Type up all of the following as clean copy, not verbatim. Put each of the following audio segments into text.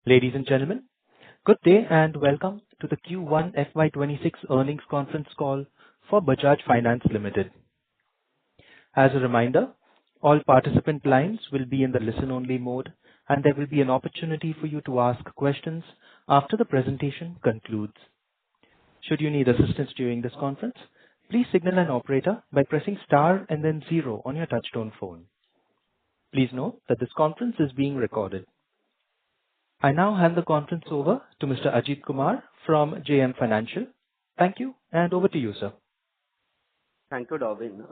Ladies and gentlemen, good day and welcome to the Q1 FY26 earnings conference call for Bajaj Finance Limited. As a reminder, all participant lines will be in the listen-only mode, and there will be an opportunity for you to ask questions after the presentation concludes. Should you need assistance during this conference, please signal an operator by pressing star and then zero on your touchtone phone. Please note that this conference is being recorded. I now hand the conference over to Mr. Ajit Kumar from JM Financial. Thank you, and over to you, sir. Thank you, Darwin.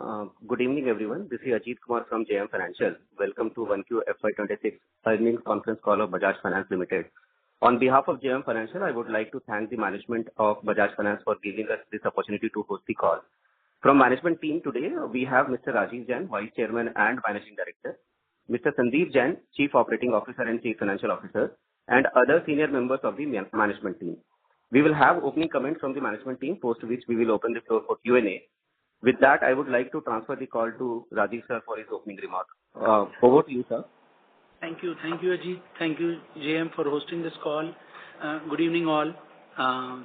Good evening, everyone. This is Ajit Kumar from JM Financial. Welcome to 1Q FY26 earnings conference call of Bajaj Finance Limited. On behalf of JM Financial, I would like to thank the management of Bajaj Finance for giving us this opportunity to host the call. From management team today, we have Mr. Rajiv Jain, Vice Chairman and Managing Director, Mr. Sandeep Jain, Chief Operating Officer and Chief Financial Officer, and other senior members of the management team. We will have opening comments from the management team, post which we will open the floor for Q&A. With that, I would like to transfer the call to Rajiv sir for his opening remark. Over to you, sir. Thank you, Ajit. Thank you, JM, for hosting this call. Good evening, all. I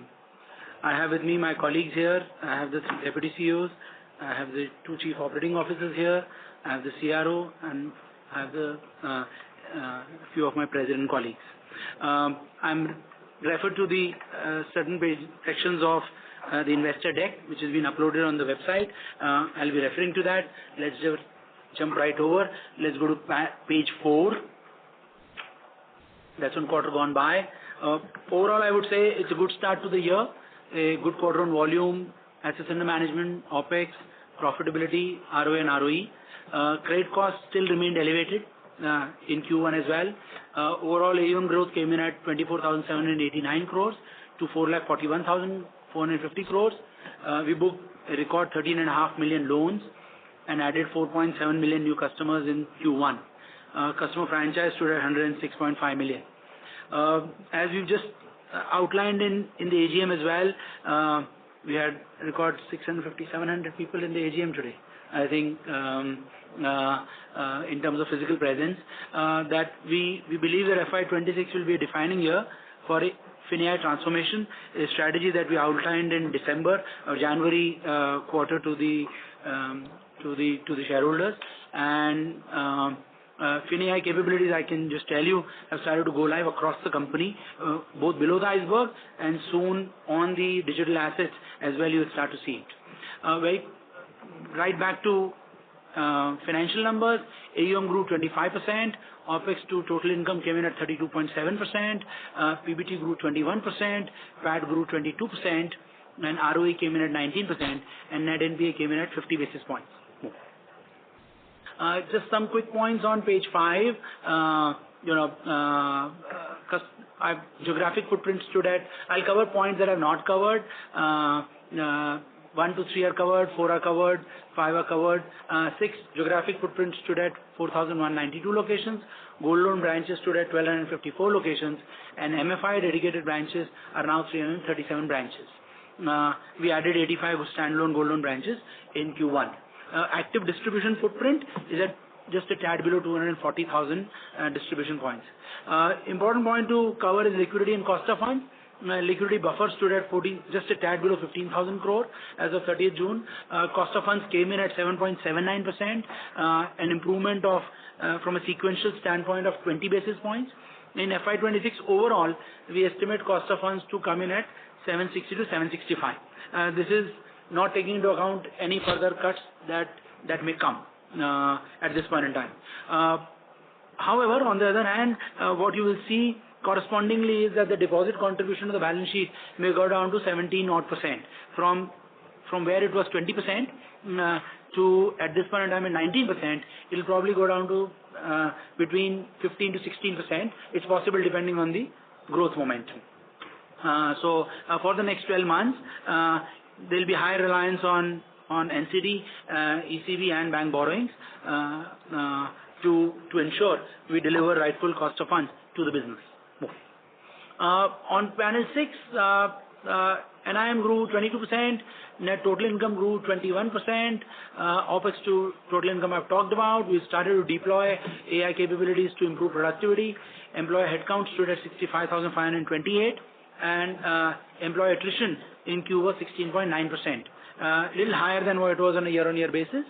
have with me my colleagues here. I have the three deputy CEOs. I have the two chief operating officers here. I have the CRO, and I have the few of my president colleagues. I'm referred to the certain sections of the investor deck, which has been uploaded on the website. I'll be referring to that. Let's just jump right over. Let's go to page 4. That's on quarter gone by. Overall, I would say it's a good start to the year. A good quarter on volume, assets under management, OPEX, profitability, ROA and ROE. Credit costs still remained elevated in Q1 as well. Overall AUM growth came in at 24,789 crores to 4,41,450 crores. We booked a record 13.5 million loans and added 4.7 million new customers in Q1. Customer franchise stood at 106.5 million. As we've just outlined in the AGM as well, we had record 650-700 people in the AGM today. I think in terms of physical presence, that we believe that FY26 will be a defining year for FinAI transformation, a strategy that we outlined in December or January quarter to the shareholders. And FinAI capabilities, I can just tell you, have started to go live across the company, both below the iceberg and soon on the digital assets as well. You will start to see it. Right back to financial numbers, AUM grew 25%, OPEX to total income came in at 32.7%, PBT grew 21%, PAT grew 22%, and ROE came in at 19%, and net NPA came in at 50 basis points. Just some quick points on page 5. Geographic footprint stood at, I'll cover points that I've not covered. 1 to 3 are covered, 4 are covered, 5 are covered. 6 geographic footprint stood at 4,192 locations. Gold loan branches stood at 1,254 locations, and MFI dedicated branches are now 337 branches. We added 85 standalone gold loan branches in Q1. Active distribution footprint is at just a tad below 240,000 distribution points. Important point to cover is liquidity and cost of funds. Liquidity buffer stood at just a tad below 15,000 crore as of 30th June. Cost of funds came in at 7.79%, an improvement of from a sequential standpoint of 20 basis points. In FY26 overall, we estimate cost of funds to come in at 760 to 765. This is not taking into account any further cuts that may come at this point in time. However, on the other hand, what you will see correspondingly is that the deposit contribution to the balance sheet may go down to 17% from where it was 20% to at this point in time at 19%. It will probably go down to between 15 to 16%. It's possible depending on the growth momentum. So for the next 12 months, there will be high reliance on NCD, ECB and bank borrowings to ensure we deliver rightful cost of funds to the business. On panel 6, NIM grew 22%, net total income grew 21%, OPEX to total income I've talked about. We started to deploy AI capabilities to improve productivity. Employee headcount stood at 65,528, and employee attrition in Q was 16.9%. Little higher than what it was on a year-on-year basis.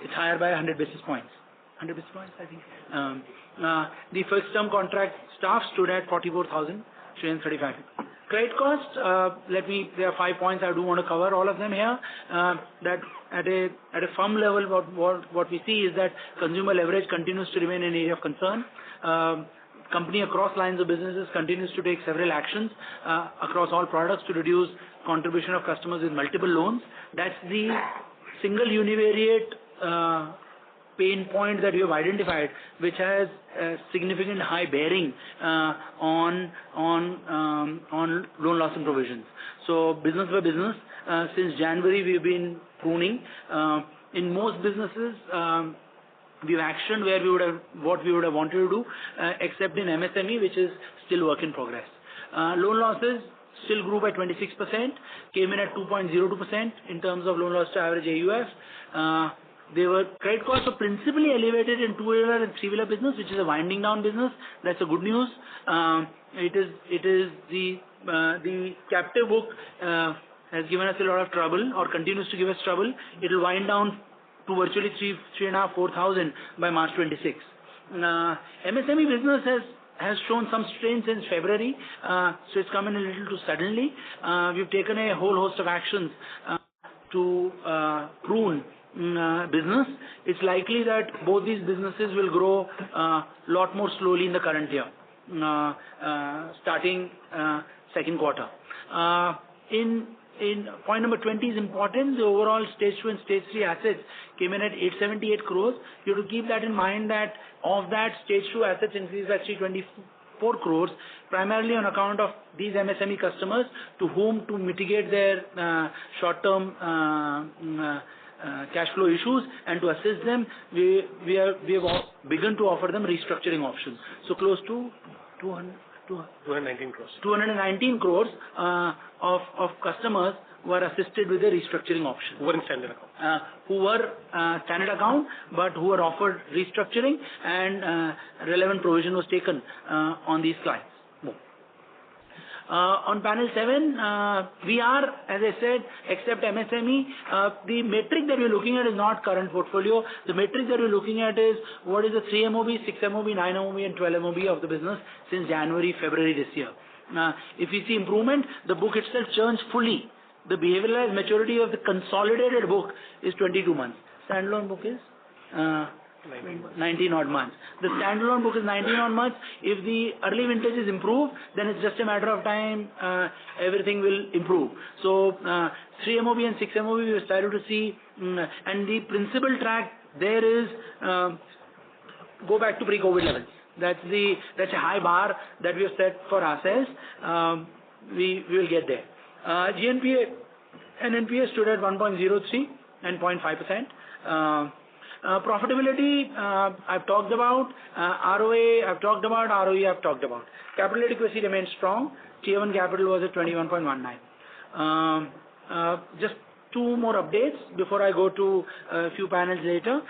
It's higher by 100 basis points. 100 basis points, I think. The fixed term contract staff stood at 44,335. Credit cost, there are 5 points I do want to cover all of them here. That at a firm level, what we see is that consumer leverage continues to remain an area of concern. Company across lines of businesses continues to take several actions across all products to reduce contribution of customers with multiple loans. That's the single univariate pain point that we have identified, which has a significant high bearing on loan loss and provisions. So business by business, since January we've been pruning. In most businesses, we've actioned what we would have wanted to do, except in MSME, which is still work in progress. Loan losses still grew by 26%, came in at 2.02% in terms of loan loss to average AUF. Credit costs were principally elevated in two-wheeler and three-wheeler business, which is a winding down business. That's a good news. It is the captive book has given us a lot of trouble, or continues to give us trouble. It will wind down to virtually 3,500, 4,000 by March 26. MSME business has shown some strain since February, so it's come in a little too suddenly. We've taken a whole host of actions to prune business. It's likely that both these businesses will grow lot more slowly in the current year, starting second quarter. In point number 20 is important. The overall stage 2 and stage 3 assets came in at 878 crores. You have to keep that in mind, that of that, stage 2 assets increased by 324 crores, primarily on account of these MSME customers to whom, to mitigate their short-term cash flow issues and to assist them, we have begun to offer them restructuring options. So close to 219 crores. 219 crores of customers were assisted with a restructuring option. Who were in standard account. Who were standard account, but who were offered restructuring, and relevant provision was taken on these clients. On panel 7, we are, as I said, except MSME, the metric that we're looking at is not current portfolio. The metric that we're looking at is what is the 3 MOB, 6 MOB, 9 MOB and 12 MOB of the business since January, February this year. If we see improvement, the book itself churns fully. The behavioralized maturity of the consolidated book is 22 months. Standalone book is 19 odd months. The standalone book is 19 odd months. If the early vintages improve, then it's just a matter of time, everything will improve. So 3 MOB and 6 MOB we have started to see, and the principal track there is go back to pre-COVID levels. That's a high bar that we have set for ourselves. We will get there. GNPA and NPA stood at 1.03 and 0.5%. Profitability, I've talked about. ROA, I've talked about. ROE, I've talked about. Capital adequacy remains strong. Tier 1 capital was at 21.19. Just two more updates before I go to a few panels later.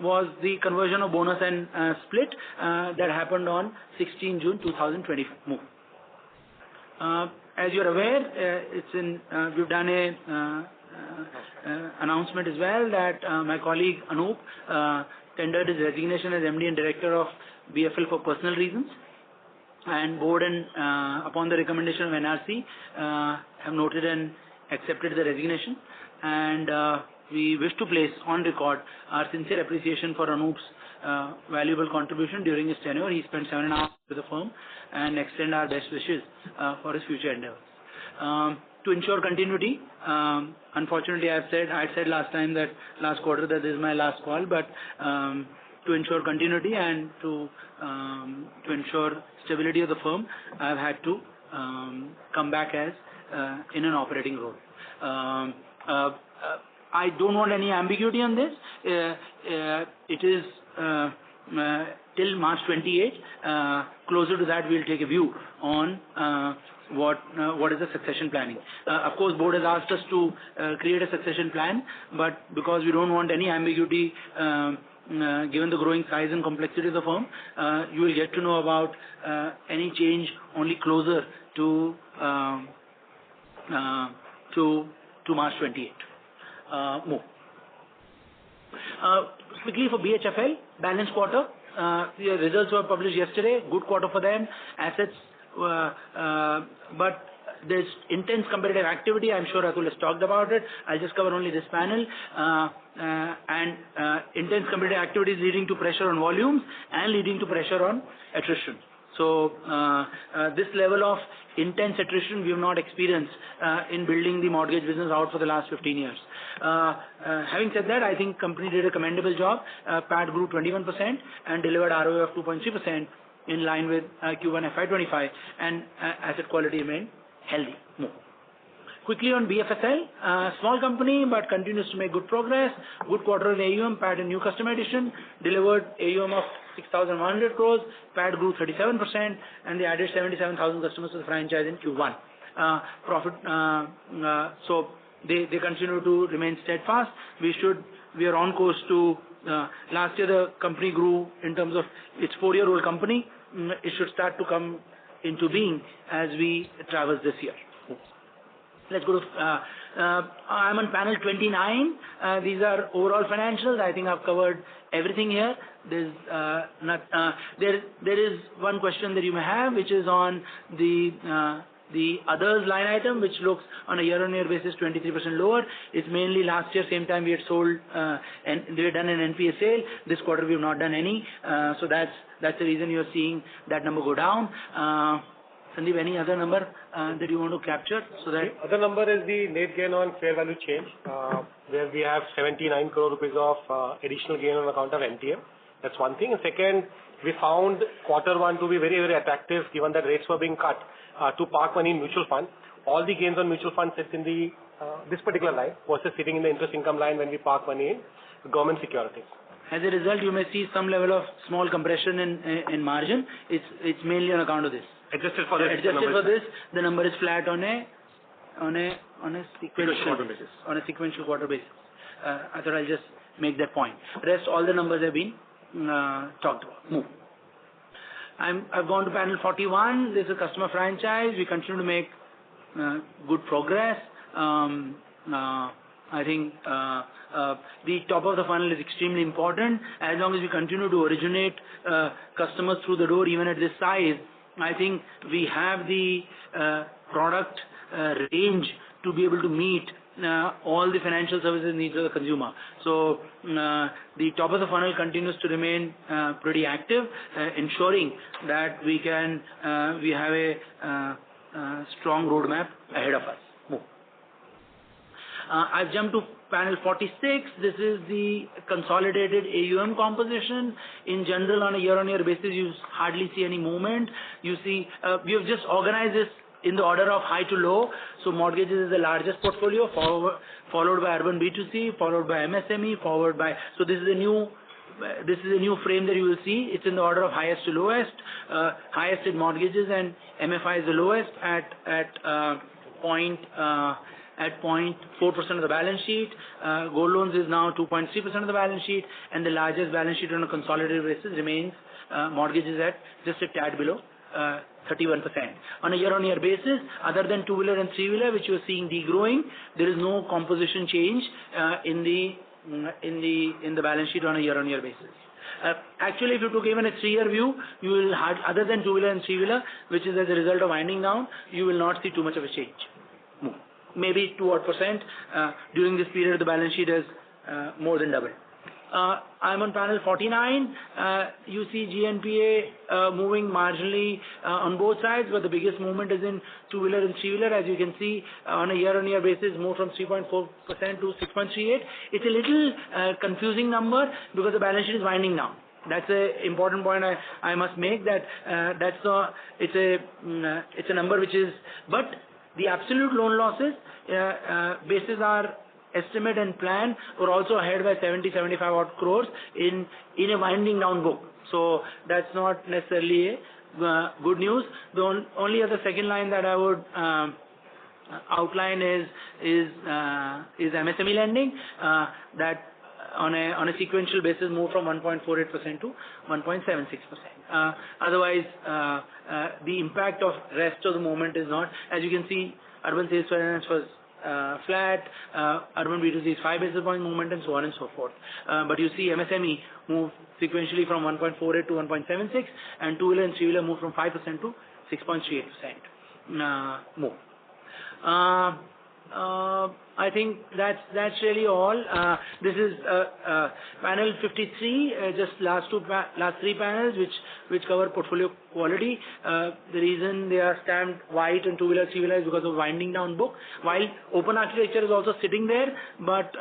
Was the conversion of bonus and split that happened on 16 June 2024. As you're aware, we've done a announcement as well that my colleague Anup tendered his resignation as MD and Director of BFL for personal reasons, and board and upon the recommendation of NRC have noted and accepted the resignation, and we wish to place on record our sincere appreciation for Anup's valuable contribution during his tenure. He spent 7.5 years with the firm, and extend our best wishes for his future endeavors. To ensure continuity, unfortunately I said last quarter that this is my last call, but to ensure continuity and to ensure stability of the firm, I've had to come back as in an operating role. I don't want any ambiguity on this. It is till March 28. Closer to that, we'll take a view on what is the succession planning. Of course, board has asked us to create a succession plan, but because we don't want any ambiguity, given the growing size and complexity of the firm, you will get to know about any change only closer to March 28. More. Quickly for BHFL, balanced quarter. The results were published yesterday. Good quarter for them. Assets, but there's intense competitive activity. I'm sure Atul has talked about it. I'll just cover only this panel. Intense competitive activity is leading to pressure on volumes and leading to pressure on attrition. So this level of intense attrition we have not experienced in building the mortgage business out for the last 15 years. Having said that, I think company did a commendable job. PAT grew 21% and delivered ROA of 2.3% in line with Q1 FY25, and asset quality remained healthy. More. Quickly on BFSL, small company but continues to make good progress. Good quarter in AUM, PAT and new customer addition, delivered AUM of 6,100 crores, PAT grew 37%, and they added 77,000 customers to the franchise in Q1. So they continue to remain steadfast. We are on course to, last year the company grew in terms of its 4-year-old company. It should start to come into being as we traverse this year. Let's go to, I'm on panel 29. These are overall financials. I think I've covered everything here. There is one question that you may have, which is on the others line item, which looks on a year-on-year basis 23% lower. It's mainly last year, same time we had sold, and we had done an NPA sale. This quarter we have not done any. So that's the reason you're seeing that number go down. Sandeep, any other number that you want to capture? So that the other number is the net gain on fair value change, where we have 79 crore rupees of additional gain on account of MTM. That's one thing. And second, we found Q1 to be very, very attractive given that rates were being cut to park money in mutual fund. All the gains on mutual fund sits in the this particular line versus sitting in the interest income line when we park money in government securities. As a result, you may see some level of small compression in margin. It's mainly on account of this. Adjusted for this, the number is flat on a sequential quarter basis. I thought I'll just make that point. Rest all the numbers have been talked about. Move. I've gone to panel 41. This is a customer franchise. We continue to make good progress. I think the top of the funnel is extremely important. As long as we continue to originate customers through the door, even at this size, I think we have the product range to be able to meet all the financial services needs of the consumer. So the top of the funnel continues to remain pretty active, ensuring that we have a strong roadmap ahead of us. Move. I've jumped to panel 46. This is the consolidated AUM composition. In general, on a year-on-year basis, you hardly see any movement. You see, we have just organized this in the order of high to low. So mortgages is the largest portfolio, followed by urban B2C, followed by MSME, followed by. So this is a new frame that you will see. It's in the order of highest to lowest. Highest in mortgages and MFI is the lowest at 0.4% of the balance sheet. Gold loans is now 2.3% of the balance sheet, and the largest balance sheet on a consolidated basis remains mortgages at just a tad below 31%. On a year-on-year basis, other than two-wheeler and three-wheeler, which you are seeing degrowing, there is no composition change in the balance sheet on a year-on-year basis. Actually, if you took even a 3-year view, you will have, other than two-wheeler and three-wheeler, which is as a result of winding down, you will not see too much of a change. Maybe 2% during this period, the balance sheet has more than doubled. I'm on panel 49. You see GNPA moving marginally on both sides, but the biggest movement is in two-wheeler and three-wheeler. As you can see, on a year-on-year basis, moved from 3.4% to 6.38. It's a little confusing number because the balance sheet is winding down. That's an important point I must make. That it's a number which is, but the absolute loan losses basis are estimate and plan were also ahead by 70-75 odd crores in a winding down book. So that's not necessarily a good news. The only other second line that I would outline is MSME lending that on a sequential basis moved from 1.48% to 1.76%. Otherwise, the impact of rest of the moment is not. As you can see, urban sales finance was flat, urban B2C is 5 basis point movement, and so on and so forth. But you see MSME move sequentially from 1.48 to 1.76, and two-wheeler and three-wheeler moved from 5% to 6.38% more. I think that's really all. This is panel 53, just last three panels which cover portfolio quality. The reason they are stamped white and two-wheeler, three-wheeler is because of winding down book. While open architecture is also sitting there, but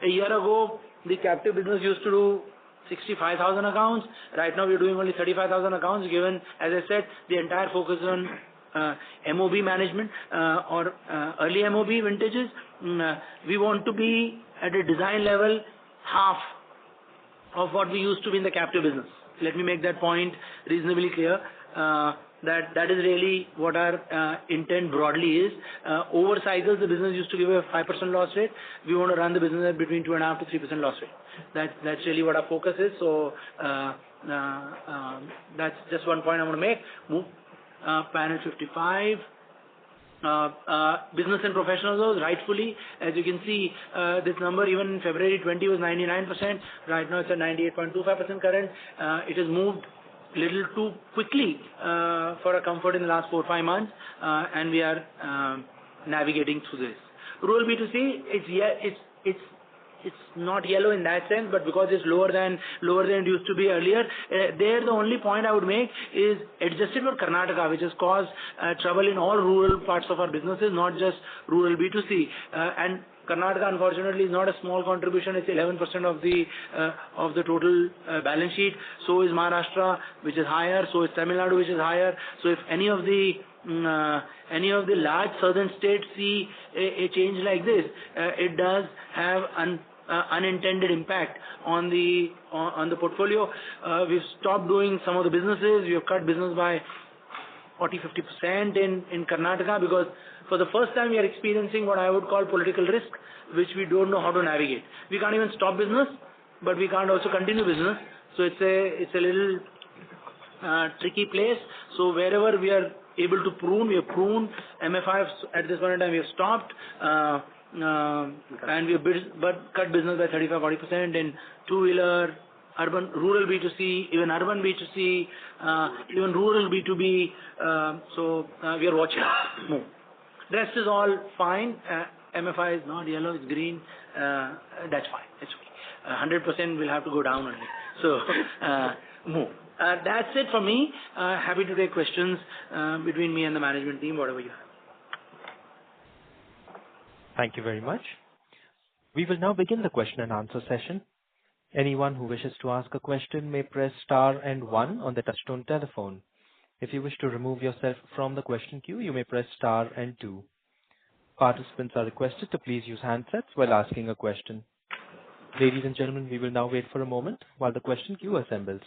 a year ago the captive business used to do 65,000 accounts. Right now we are doing only 35,000 accounts, given, as I said, the entire focus on MOB management or early MOB vintages. We want to be at a design level half of what we used to be in the captive business. Let me make that point reasonably clear. That is really what our intent broadly is. Over cycles, the business used to give a 5% loss rate. We want to run the business at between 2.5 to 3% loss rate. That's really what our focus is. So that's just one point I want to make. Panel 55. Business and professional loans, rightfully, as you can see, this number even in February 20 was 99%. Right now it's at 98.25% current. It has moved a little too quickly for a comfort in the last 4-5 months, and we are navigating through this. Rural B2C, it's not yellow in that sense, but because it's lower than it used to be earlier. There, the only point I would make is adjusted for Karnataka, which has caused trouble in all rural parts of our businesses, not just rural B2C. And Karnataka, unfortunately, is not a small contribution. It's 11% of the total balance sheet. So is Maharashtra, which is higher. So is Tamil Nadu, which is higher. So if any of the large southern states see a change like this, it does have unintended impact on the portfolio. We've stopped doing some of the businesses. We have cut business by 40-50% in Karnataka, because for the first time we are experiencing what I would call political risk, which we don't know how to navigate. We can't even stop business, but we can't also continue business. So it's a little tricky place. So wherever we are able to prune, we have pruned. MFI at this point in time we have stopped, and we have cut business by 35-40% in two-wheeler, urban, rural B2C, even urban B2C, even rural B2B. So we are watching more. The rest is all fine. MFI is not yellow, it's green. That's fine. It's okay. 100% will have to go down only. So move. That's it for me. Happy to take questions between me and the management team, whatever you have. Thank you very much. We will now begin the question and answer session. Anyone who wishes to ask a question may press star and 1 on the touchtone telephone. If you wish to remove yourself from the question queue, you may press star and 2. Participants are requested to please use handsets while asking a question. Ladies and gentlemen, we will now wait for a moment while the question queue assembles.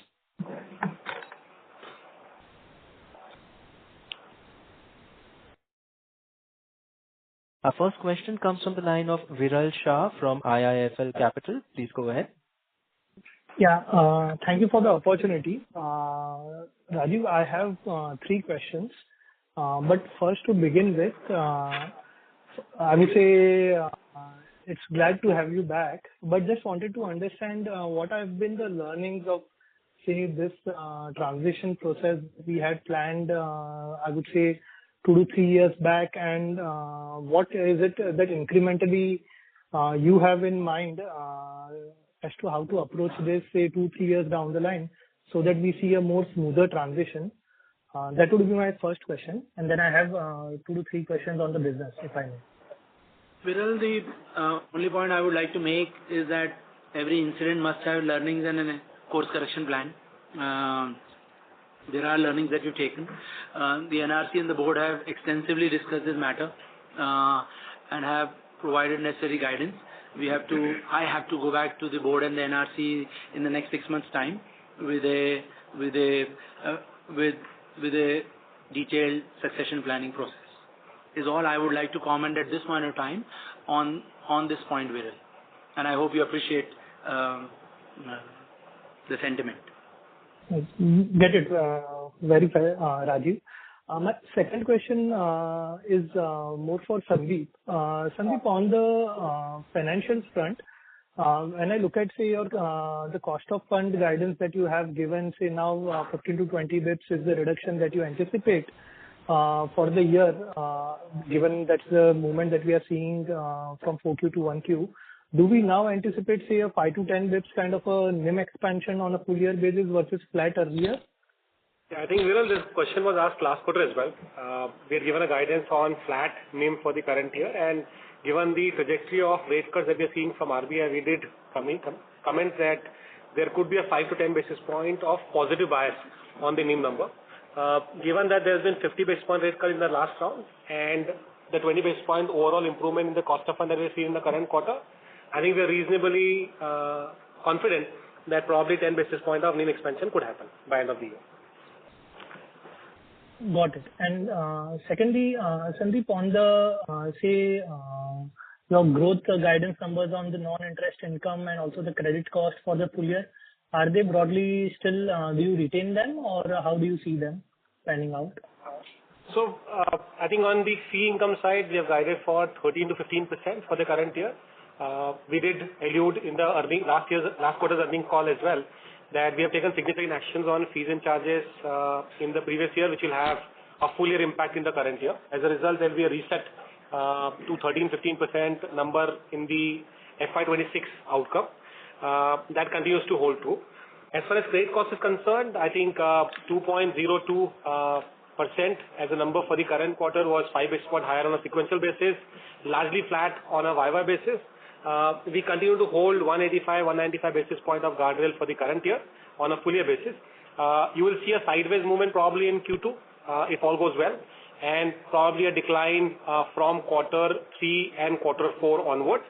Our first question comes from the line of Viral Shah from IIFL Capital. Please go ahead. Yeah, thank you for the opportunity. Rajiv, I have 3 questions. But first, to begin with, I would say it's glad to have you back, but just wanted to understand what have been the learnings of, say, this transition process we had planned, I would say 2 to 3 years back, and what is it that incrementally you have in mind as to how to approach this, say, 2-3 years down the line, so that we see a more smoother transition? That would be my first question, and then I have 2 to 3 questions on the business, if I may. Viral, the only point I would like to make is that every incident must have learnings and a course correction plan. There are learnings that we've taken. The NRC and the board have extensively discussed this matter and have provided necessary guidance. I have to go back to the board and the NRC in the next 6 months' time with a detailed succession planning process. Is all I would like to comment at this point of time on this point, Viral. And I hope you appreciate the sentiment. Get it. Very fair, Rajiv. My second question is more for Sandeep. Sandeep, on the financials front, when I look at, say, your the cost of fund guidance that you have given, say now 15 to 20 bits is the reduction that you anticipate for the year, given that's the movement that we are seeing from 4Q to 1Q. Do we now anticipate, say, a 5 to 10 bits kind of a NIM expansion on a full year basis versus flat earlier? Yeah, I think, Viral, this question was asked last quarter as well. We had given a guidance on flat NIM for the current year, and given the trajectory of rate cuts that we are seeing from RBI, we did comment that there could be a 5 to 10 basis point of positive bias on the NIM number. Given that there has been 50 basis point rate cut in the last round and the 20 basis point overall improvement in the cost of fund that we are seeing in the current quarter, I think we are reasonably confident that probably 10 basis point of NIM expansion could happen by end of the year. Got it. And secondly, Sandeep, on the, say, your growth guidance numbers on the non-interest income and also the credit cost for the full year, are they broadly still, do you retain them or how do you see them panning out? So, I think on the fee income side, we have guided for 13 to 15% for the current year. We did allude in the last quarter's earnings call as well that we have taken significant actions on fees and charges in the previous year, which will have a full year impact in the current year. As a result, there will be a reset to 13-15% number in the FY26 outcome. That continues to hold true. As far as credit cost is concerned, I think 2.02% as a number for the current quarter was 5 basis point higher on a sequential basis, largely flat on a YY basis. We continue to hold 185 basis point of guardrail for the current year on a full year basis. You will see a sideways movement probably in Q2 if all goes well, and probably a decline from quarter 3 and quarter 3 onwards.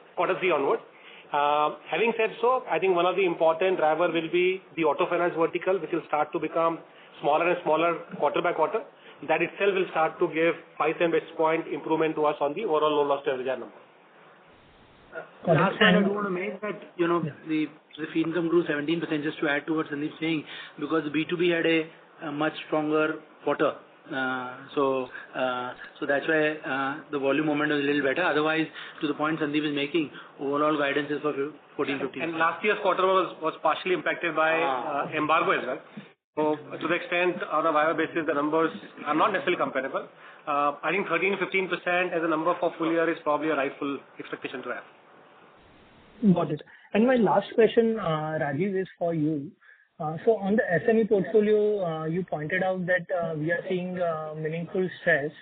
Having said so, I think one of the important driver will be the auto finance vertical, which will start to become smaller and smaller quarter by quarter. That itself will start to give 5-10 basis point improvement to us on the overall loan loss to average number. Last point I do want to make that, the fee income grew 17%, just to add to what Sandeep is saying, because B2B had a much stronger quarter. So that's why the volume momentum is a little better. Otherwise, to the point Sandeep is making, overall guidance is for 14-15%. And last year's quarter was partially impacted by embargo as well. So to the extent on a YY basis, the numbers are not necessarily comparable. I think 13-15% as a number for full year is probably a rightful expectation to have. Got it. And my last question, Rajiv, is for you. So on the SME portfolio, you pointed out that we are seeing meaningful stress.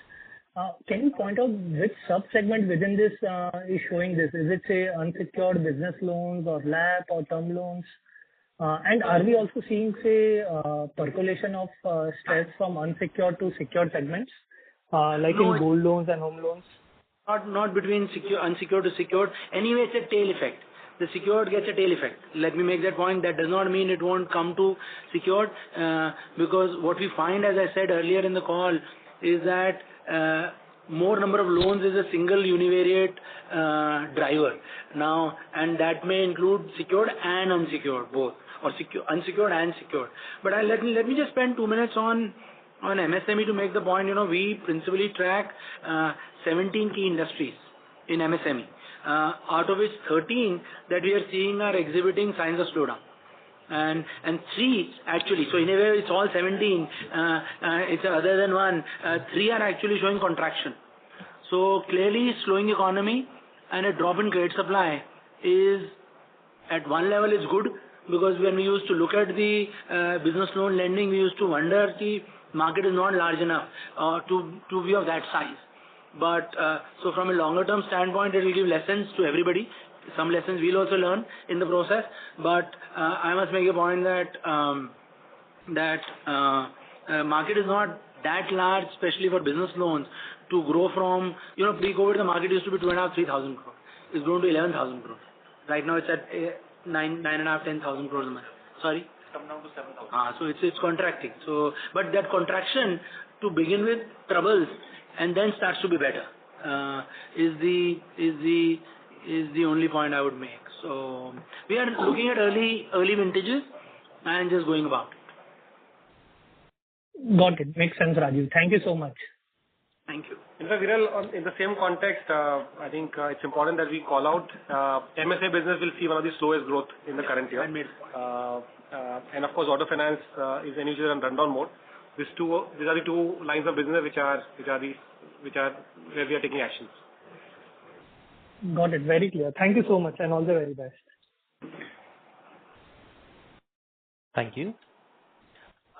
Can you point out which sub-segment within this is showing this? Is it, say, unsecured business loans or LAP or term loans? And are we also seeing, say, percolation of stress from unsecured to secured segments, like in gold loans and home loans? Not between unsecured to secured. Anyway, it's a tail effect. The secured gets a tail effect. Let me make that point. That does not mean it won't come to secured, because what we find, as I said earlier in the call, is that more number of loans is a single univariate driver now, and that may include secured and unsecured both, or unsecured and secured. But let me just spend 2 minutes on MSME to make the point. We principally track 17 key industries in MSME, out of which 13 that we are seeing are exhibiting signs of slowdown. And 3 actually, so in a way it's all 17, it's other than 1, 3 are actually showing contraction. So clearly slowing economy and a drop in credit supply is, at one level, is good, because when we used to look at the business loan lending, we used to wonder the market is not large enough to be of that size. But so from a longer term standpoint, it will give lessons to everybody. Some lessons we'll also learn in the process. But I must make a point that market is not that large, especially for business loans, to grow from, pre-COVID the market used to be 2,500-3,000 crore. It's grown to 11,000 crore. Right now it's at 10,000 crores a month. Sorry? It's come down to 7,000. So it's contracting. So, but that contraction to begin with troubles and then starts to be better. Is the only point I would make. So we are looking at early vintages and just going about it. Got it. Makes sense, Rajiv. Thank you so much. Thank you. In fact, Viral, in the same context, I think it's important that we call out MSA business will see one of the slowest growth in the current year. And of course, auto finance is usually on rundown mode. These are the two lines of business which are where we are taking actions. Got it. Very clear. Thank you so much and all the very best. Thank you.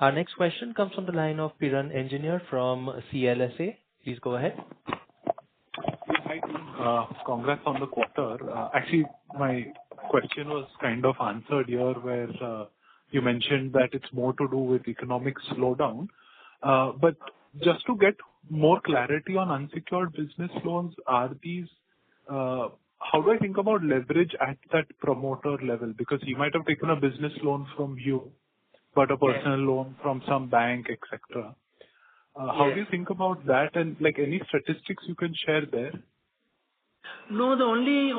Our next question comes from the line of Piran Engineer from CLSA. Please go ahead. Hi, congrats on the quarter. Actually, my question was kind of answered here where you mentioned that it's more to do with economic slowdown. But just to get more clarity on unsecured business loans, are these, how do I think about leverage at that promoter level? Because he might have taken a business loan from you, but a personal loan from some bank, etc. How do you think about that, and like any statistics you can share there? No, the only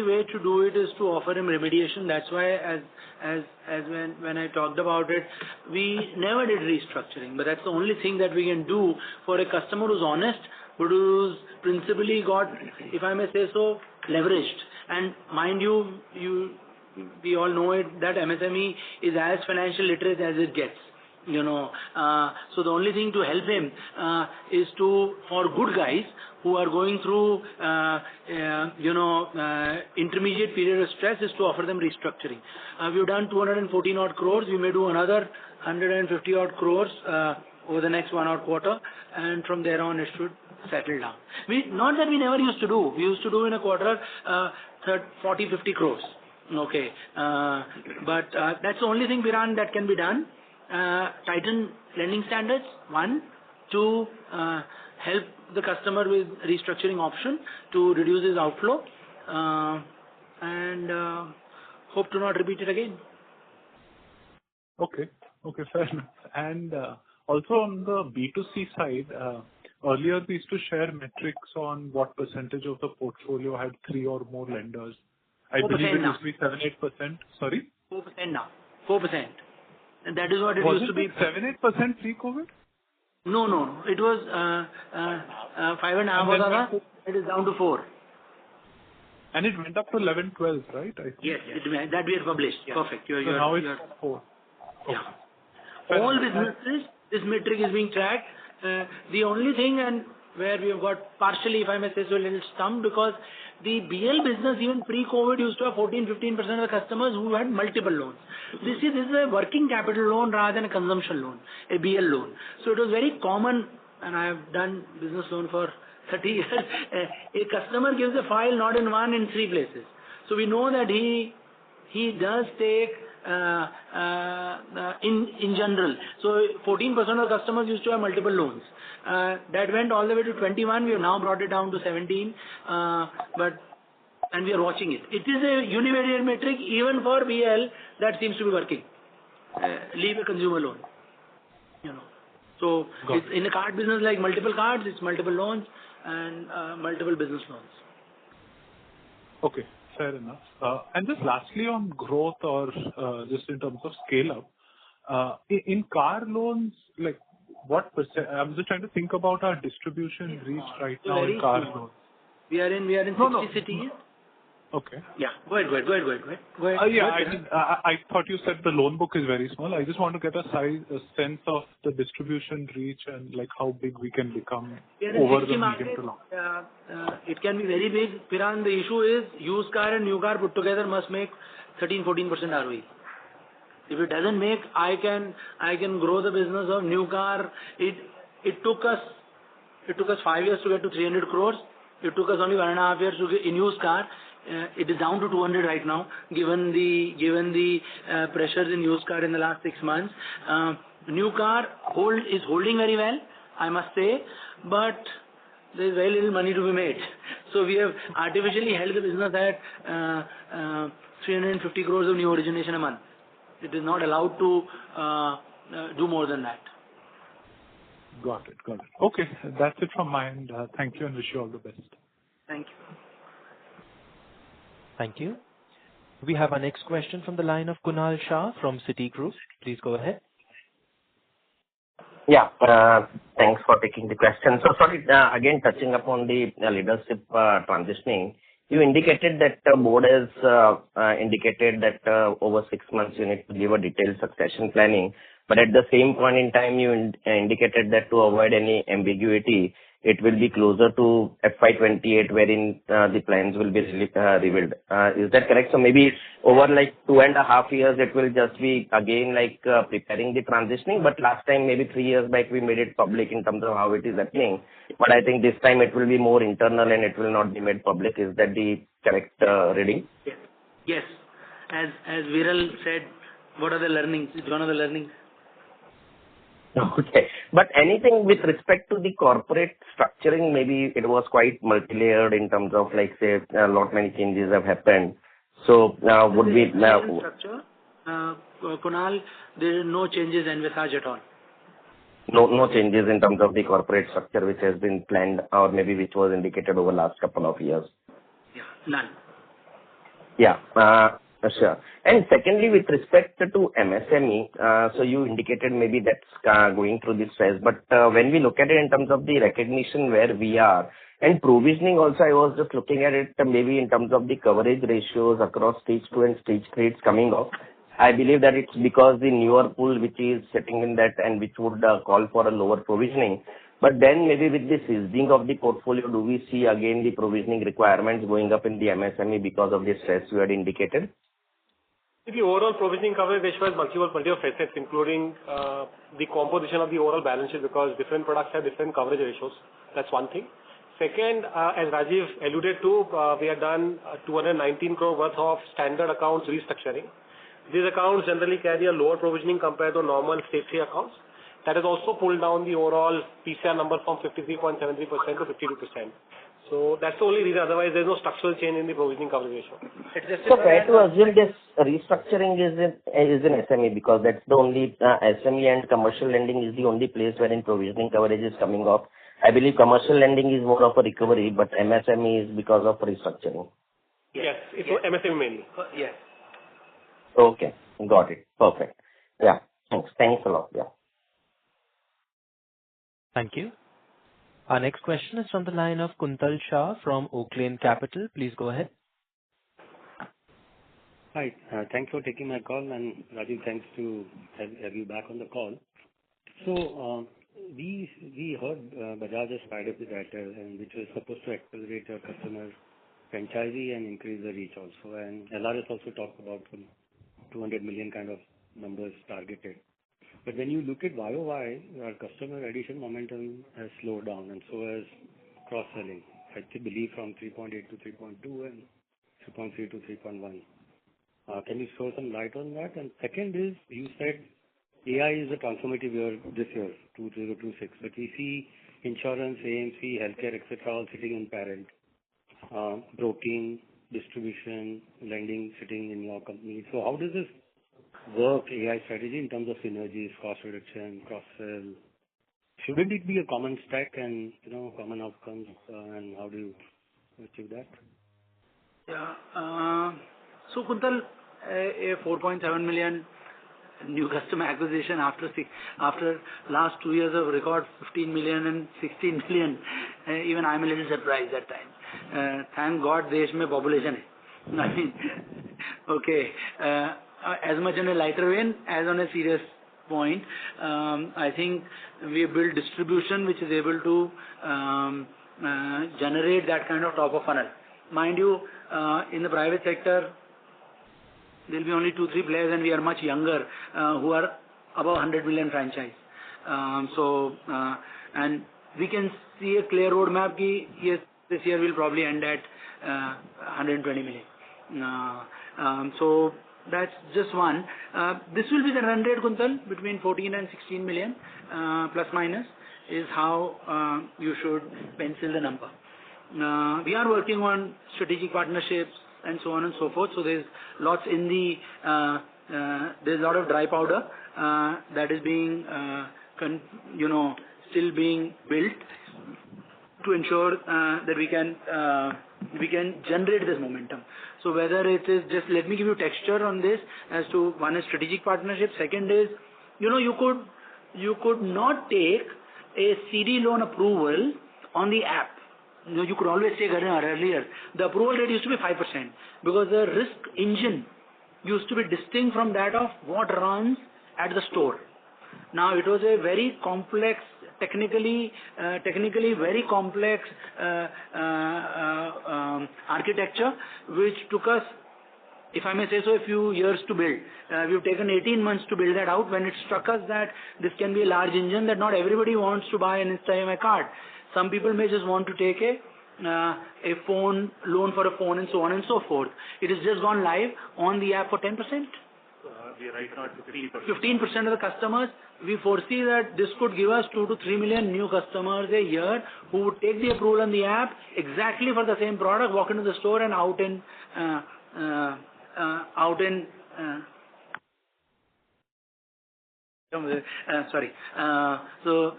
way to do it is to offer him remediation. That's why, as when I talked about it, we never did restructuring. But that's the only thing that we can do for a customer who's honest, but who's principally got, if I may say so, leveraged. And mind you, we all know it that MSME is as financial literate as it gets. So the only thing to help him is for good guys who are going through, intermediate period of stress, is to offer them restructuring. We've done 214 odd crores. We may do another 150 odd crores over the next 1 odd quarter, and from there on it should settle down. Not that we never used to do. We used to do in a quarter 40-50 crores. Okay, but that's the only thing, Piran, that can be done. Tighten lending standards, 1. 2, help the customer with restructuring option to reduce his outflow, and hope to not repeat it again. Okay, fair enough. And also on the B2C side, earlier we used to share metrics on what percentage of the portfolio had 3 or more lenders. I believe it used to be 7-8%. Sorry? 4% now. 4%. And that is what it used to be. 7-8% pre-COVID? No. It was 5.5%. It is down to 4. And it went up to 11-12, right? I think. Yes, that we had published. Yeah. Perfect. So now it's 4. Okay. Yeah. All businesses, this metric is being tracked. The only thing, and where we have got partially, if I may say so, a little stumped, because the BL business even pre-COVID used to have 14-15% of the customers who had multiple loans. This is a working capital loan rather than a consumption loan, a BL loan. So it was very common, and I have done business loan for 30 years. A customer gives a file not in 1, in 3 places. So we know that he does take in general. So 14% of customers used to have multiple loans. That went all the way to 21. We have now brought it down to 17. And we are watching it. It is a univariate metric even for BL that seems to be working. Leave a consumer loan. So it's in a card business like multiple cards, it's multiple loans and multiple business loans. Okay. Fair enough. And just lastly on growth or just in terms of scale up, in car loans, like what percent? I'm just trying to think about our distribution reach right now in car loans. We are in 60 cities. Okay. Yeah. Go ahead. I thought you said the loan book is very small. I just want to get a sense of the distribution reach and like how big we can become over the medium to long. It can be very big. Piran, the issue is used car and new car put together must make 13-14% ROE. If it doesn't make, I can grow the business of new car. It took us 5 years to get to 300 crores. It took us only 1.5 years to get in used car. It is down to 200 right now, given the pressures in used car in the last 6 months. New car is holding very well, I must say, but there is very little money to be made. So we have artificially held the business at 350 crores of new origination a month. It is not allowed to do more than that. Got it. Okay, that's it from my end. Thank you and wish you all the best. Thank you. Thank you. We have our next question from the line of Kunal Shah from Citigroup. Please go ahead. Yeah, thanks for taking the question. So sorry, again, touching upon the leadership transitioning, you indicated that the board has indicated that over 6 months you need to give a detailed succession planning. But at the same point in time, you indicated that to avoid any ambiguity, it will be closer to FY28 wherein the plans will be revealed. Is that correct? So maybe over like 2.5 years, it will just be again like preparing the transitioning. But last time, maybe 3 years back, we made it public in terms of how it is happening. But I think this time it will be more internal and it will not be made public. Is that the correct reading? Yes. As Viral said, what are the learnings? It's one of the learnings. Okay. But anything with respect to the corporate structuring, maybe it was quite multi-layered in terms of like say a lot many changes have happened. So would we structure, Kunal, there are no changes envisaged at all. No changes in terms of the corporate structure which has been planned or maybe which was indicated over last couple of years. Yeah, none. Yeah. Sure. And secondly, with respect to MSME, so you indicated maybe that's going through this phase. But when we look at it in terms of the recognition where we are and provisioning also, I was just looking at it maybe in terms of the coverage ratios across stage 2 and stage 3 it's coming off. I believe that it's because the newer pool which is sitting in that and which would call for a lower provisioning. But then maybe with the seasoning of the portfolio, do we see again the provisioning requirements going up in the MSME because of the stress you had indicated? The overall provisioning coverage ratio has multiple facets, including the composition of the overall balance sheet because different products have different coverage ratios. That's one thing. Second, as Rajiv alluded to, we have done 219 crore worth of standard accounts restructuring. These accounts generally carry a lower provisioning compared to normal stage 3 accounts. That has also pulled down the overall PCR number from 53.73% to 52%. So that's the only reason. Otherwise, there's no structural change in the provisioning coverage ratio. So fair to assume this restructuring is in SME because that's the only SME and commercial lending is the only place wherein provisioning coverage is coming off. I believe commercial lending is more of a recovery, but MSME is because of restructuring. Yes, it's MSME mainly. Yes. Okay, got it. Perfect. Yeah, thanks a lot. Yeah. Thank you. Our next question is from the line of Kuntal Shah from Oaklane Capital. Please go ahead. Hi. Thanks for taking my call, and Rajiv, thanks to have you back on the call. So we heard Bajaj has tied up with Airtel, and which was supposed to accelerate your customer franchisee and increase the reach also. And LRS also talked about some 200 million kind of numbers targeted. But when you look at YOY, our customer addition momentum has slowed down, and so has cross-selling. I believe from 3.8 to 3.2 and 3.3 to 3.1. Can you throw some light on that? And second is, you said AI is a transformative year this year, 2026. But we see insurance, AMC, healthcare, etc., all sitting in parent, broking, distribution, lending sitting in your company. So how does this work, AI strategy, in terms of synergies, cost reduction, cross-sell? Shouldn't it be a common stack and common outcomes? And how do you achieve that? Yeah. So Kuntal, a 4.7 million new customer acquisition after last 2 years of record 15 million and 16 million. Even I'm a little surprised that time. Thank God, desh mein population hai. I mean, okay. As much on a lighter vein as on a serious point, I think we built distribution which is able to generate that kind of top of funnel. Mind you, in the private sector, there will be only 2-3 players, and we are much younger, who are above 100 million franchise. And we can see a clear roadmap ki, yes, this year will probably end at 120 million. So That's just one. This will be the run rate, Kuntal, between 14 and 16 million, plus minus, is how you should pencil the number. We are working on strategic partnerships and so on and so forth. So there's lots in the there's a lot of dry powder that is being still being built to ensure that we can generate this momentum. So whether it is just, let me give you texture on this as to, one is strategic partnership, second is, you could not take a CD loan approval on the app. You could always take earlier. The approval rate used to be 5% because the risk engine used to be distinct from that of what runs at the store. Now it was a very complex, technically very complex architecture, which took us, if I may say so, a few years to build. We've taken 18 months to build that out when it struck us that this can be a large engine that not everybody wants to buy an InstaEMI card. Some people may just want to take a phone loan for a phone and so on and so forth. It has just gone live on the app for 10%. We are right now at 15% of the customers. We foresee that this could give us 2 to 3 million new customers a year who would take the approval on the app exactly for the same product, walk into the store and out in sorry. So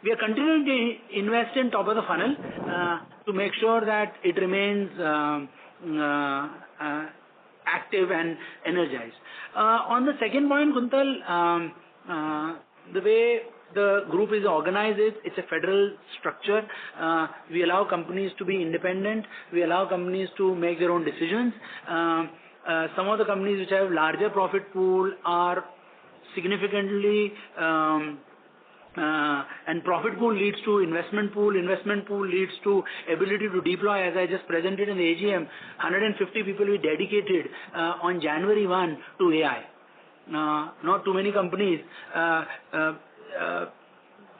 we are continuing to invest in top of the funnel to make sure that it remains active and energized. On the second point, Kuntal, the way the group is organized, it's a federal structure. We allow companies to be independent. We allow companies to make their own decisions. Some of the companies which have larger profit pool are significantly and profit pool leads to investment pool leads to ability to deploy. As I just presented in the AGM, 150 people we dedicated on January 1 to AI. Not too many companies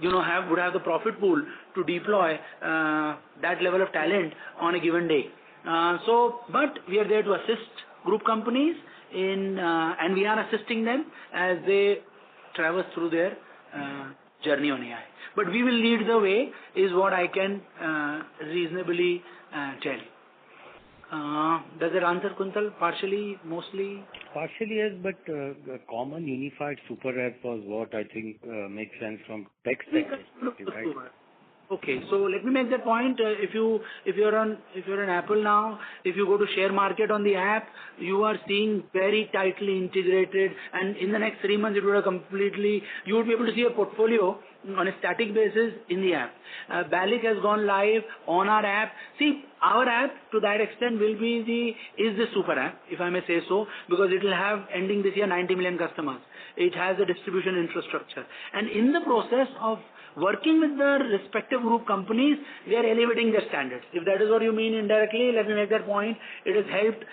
would have the profit pool to deploy that level of talent on a given day. But we are there to assist group companies and we are assisting them as they traverse through their journey on AI. But we will lead the way is what I can reasonably tell. Does that answer, Kuntal? Partially, mostly? Partially, yes, but common unified super app was what I think makes sense from tech perspective, right? Okay, so let me make that point. If you're on Apple now, if you go to share market on the app, you are seeing very tightly integrated, and in the next 3 months it would have you would be able to see a portfolio on a static basis in the app. BALIC has gone live on our app. See, our app to that extent will be is the super app, if I may say so, because it will have ending this year 90 million customers. It has a distribution infrastructure, and in the process of working with the respective group companies, they are elevating their standards. If that is what you mean indirectly, let me make that point. It has helped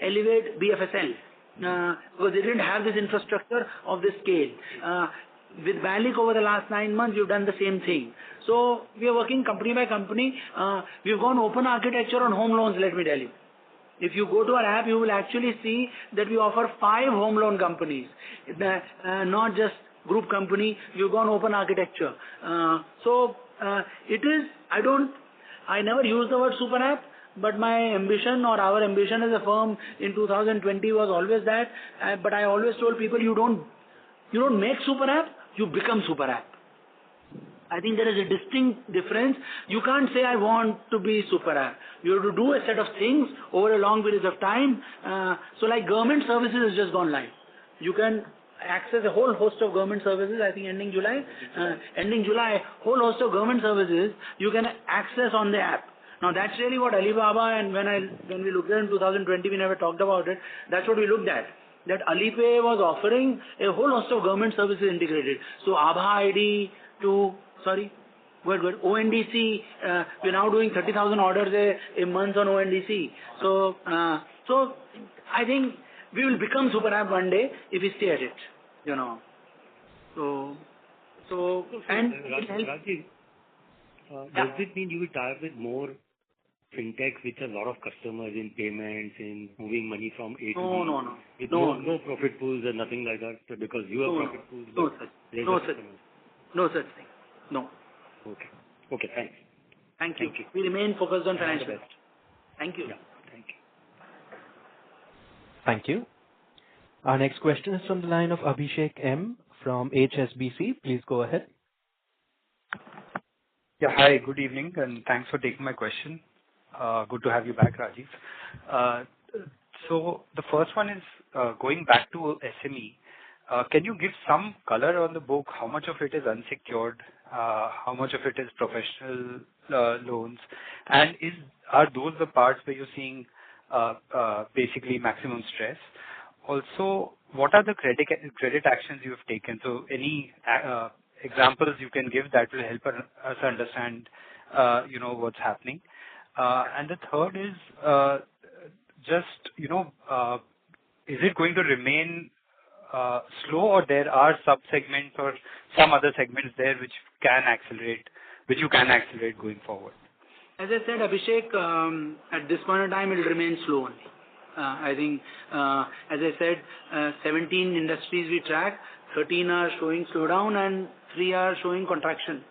elevate BFSL because they didn't have this infrastructure of this scale. With BALIC over the last 9 months, we've done the same thing. So we are working company by company. We've gone open architecture on home loans, let me tell you. If you go to our app, you will actually see that we offer 5 home loan companies, not just group company. You've gone open architecture. It is, I never use the word super app, but my ambition or our ambition as a firm in 2020 was always that. But I always told people, you don't make super app, you become super app. I think there is a distinct difference. You can't say I want to be super app. You have to do a set of things over a long period of time. So like government services has just gone live. You can access a whole host of government services, I think ending July, whole host of government services you can access on the app. Now that's really what Alibaba, and when we looked at it in 2020, we never talked about it. That's what we looked at. That Alipay was offering a whole host of government services integrated. So Abha ID to, ONDC, we're now doing 30,000 orders a month on ONDC. So I think we will become super app one day if we stay at it, So and Rajiv, does it mean you will tie up with more fintechs which have a lot of customers in payments, in moving money from A to B. No. With no profit pools and nothing like that, because you have profit pools. No such thing. No. Okay, thanks. Thank you. We remain focused on financial best. Thank you. Yeah, thank you. Thank you. Our next question is from the line of Abhishek M from HSBC. Please go ahead. Yeah, hi, good evening, and thanks for taking my question. Good to have you back, Rajiv. So the first one is going back to SME. Can you give some color on the book? How much of it is unsecured? How much of it is professional loans? And are those the parts where you're seeing basically maximum stress? Also, what are the credit actions you have taken? So any examples you can give that will help us understand, what's happening. And the third is is it going to remain slow, or there are sub-segments or some other segments there which you can accelerate going forward? As I said, Abhishek, at this point in time, it will remain slow only. I think, as I said, 17 industries we track, 13 are showing slowdown and 3 are showing contraction.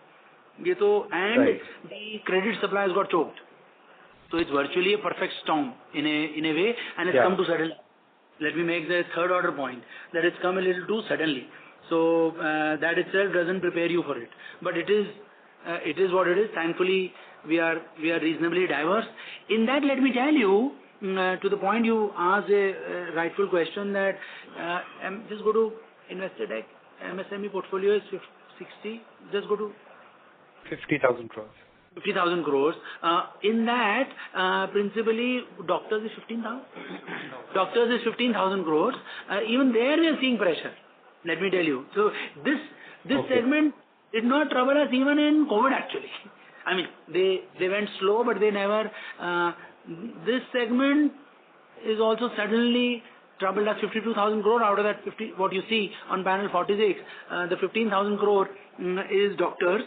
Right. The credit supplies got choked. So it's virtually a perfect storm in a way, and it's come too suddenly. Let me make the third order point, that it's come a little too suddenly. So that itself doesn't prepare you for it. But it is what it is. Thankfully, we are reasonably diverse. In that, let me tell you, to the point you asked a rightful question, that just go to investor deck. MSME portfolio is 60. Just go to 50,000 crores. 50,000 crores. In that, principally, doctors is 15,000. Doctors is 15,000 crores. Even there we are seeing pressure. Let me tell you. So this segment did not trouble us even in COVID actually. I mean, they went slow, but they never. This segment is also suddenly troubled us. 52,000 crore out of that 50. What you see on panel 46, the 15,000 crore is doctors.